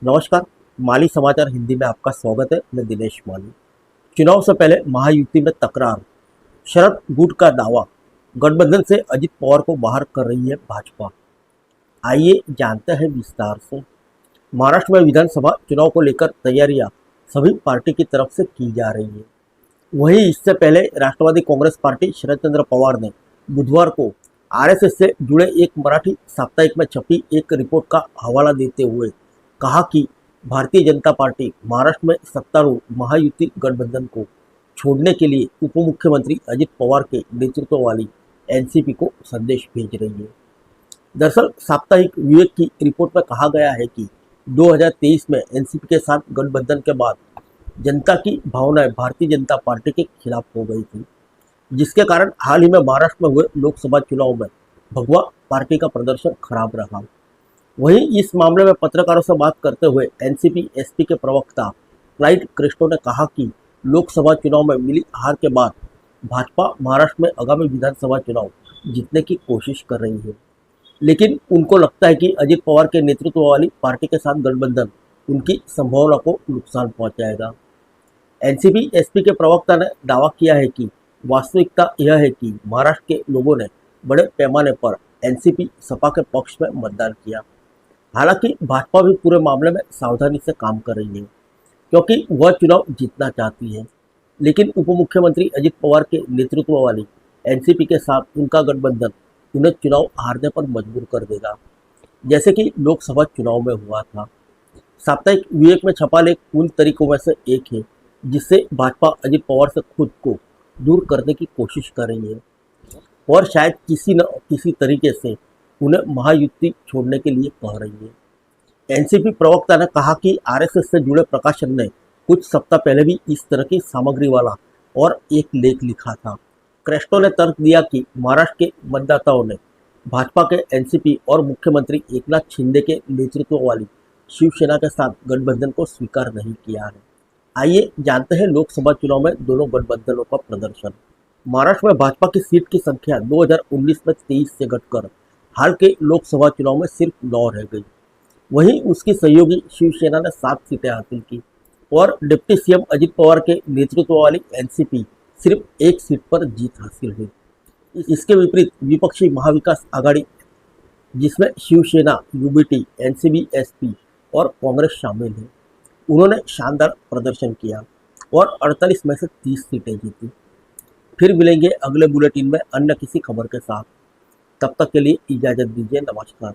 नमस्कार। माली समाचार हिंदी में आपका स्वागत है। मैं दिनेश माली। चुनाव से पहले महायुति में तकरार, शरद गुट का दावा, गठबंधन से अजित पवार को बाहर कर रही है भाजपा। आइए जानते हैं विस्तार से। महाराष्ट्र में विधानसभा चुनाव को लेकर तैयारियां सभी पार्टी की तरफ से की जा रही है। वहीं इससे पहले राष्ट्रवादी कांग्रेस पार्टी शरद चंद्र पवार ने बुधवार को आरएसएस से जुड़े एक मराठी साप्ताहिक में छपी एक रिपोर्ट का हवाला देते हुए कहा कि भारतीय जनता पार्टी महाराष्ट्र में सत्तारूढ़ महायुति गठबंधन को छोड़ने के लिए उप मुख्यमंत्री अजित पवार के नेतृत्व वाली एनसीपी को संदेश भेज रही है। दरअसल साप्ताहिक विवेक की रिपोर्ट में कहा गया है कि 2023 में एनसीपी के साथ गठबंधन के बाद जनता की भावनाएं भारतीय जनता पार्टी के खिलाफ हो गई थी, जिसके कारण हाल ही में महाराष्ट्र में हुए लोकसभा चुनाव में भगवा पार्टी का प्रदर्शन खराब रहा। वहीं इस मामले में पत्रकारों से बात करते हुए एनसीपी एसपी के प्रवक्ता क्लाइड क्रिस्टो ने कहा कि लोकसभा चुनाव में मिली हार के बाद भाजपा महाराष्ट्र में आगामी विधानसभा चुनाव जीतने की कोशिश कर रही है, लेकिन उनको लगता है कि अजित पवार के नेतृत्व वाली पार्टी के साथ गठबंधन उनकी संभावना को नुकसान पहुंचाएगा। एनसीपी एसपी के प्रवक्ता ने दावा किया है कि वास्तविकता यह है कि महाराष्ट्र के लोगों ने बड़े पैमाने पर एनसीपी सपा के पक्ष में मतदान किया। हालांकि भाजपा भी पूरे मामले में सावधानी से काम कर रही है, क्योंकि वह चुनाव जीतना चाहती है, लेकिन उप मुख्यमंत्री अजित पवार के नेतृत्व वाली एनसीपी के साथ उनका गठबंधन उन्हें चुनाव हारने पर मजबूर कर देगा, जैसे कि लोकसभा चुनाव में हुआ था। साप्ताहिक विवेक में छपा लेख उन तरीकों में से एक है जिससे भाजपा अजित पवार से खुद को दूर करने की कोशिश कर रही है और शायद किसी न किसी तरीके से उन्हें महायुति छोड़ने के लिए कह रही है। एनसीपी प्रवक्ता ने कहा कि आरएसएस से जुड़े प्रकाशन ने कुछ सप्ताह पहले भी इस तरह की सामग्री वाला और एक लेख लिखा था। क्रेस्टो ने तर्क दिया कि महाराष्ट्र के मतदाताओं ने भाजपा के एनसीपी और मुख्यमंत्री एकनाथ शिंदे के नेतृत्व वाली शिवसेना के साथ गठबंधन को स्वीकार नहीं किया है। आइए जानते हैं लोकसभा चुनाव में दोनों गठबंधनों का प्रदर्शन। महाराष्ट्र में भाजपा की सीट की संख्या 2019 में 23 से घटकर हाल के लोकसभा चुनाव में सिर्फ 9 रह गई। वहीं उसकी सहयोगी शिवसेना ने 7 सीटें हासिल की और डिप्टी सीएम अजित पवार के नेतृत्व वाली एनसीपी सिर्फ 1 सीट पर जीत हासिल हुई। इसके विपरीत विपक्षी महाविकास आघाड़ी, जिसमें शिवसेना, यूबीटी, एनसीबी एसपी और कांग्रेस शामिल है, उन्होंने शानदार प्रदर्शन किया और 48 में से 30 सीटें जीती। फिर मिलेंगे अगले बुलेटिन में अन्य किसी खबर के साथ। तब तक के लिए इजाज़त दीजिए। नमस्कार।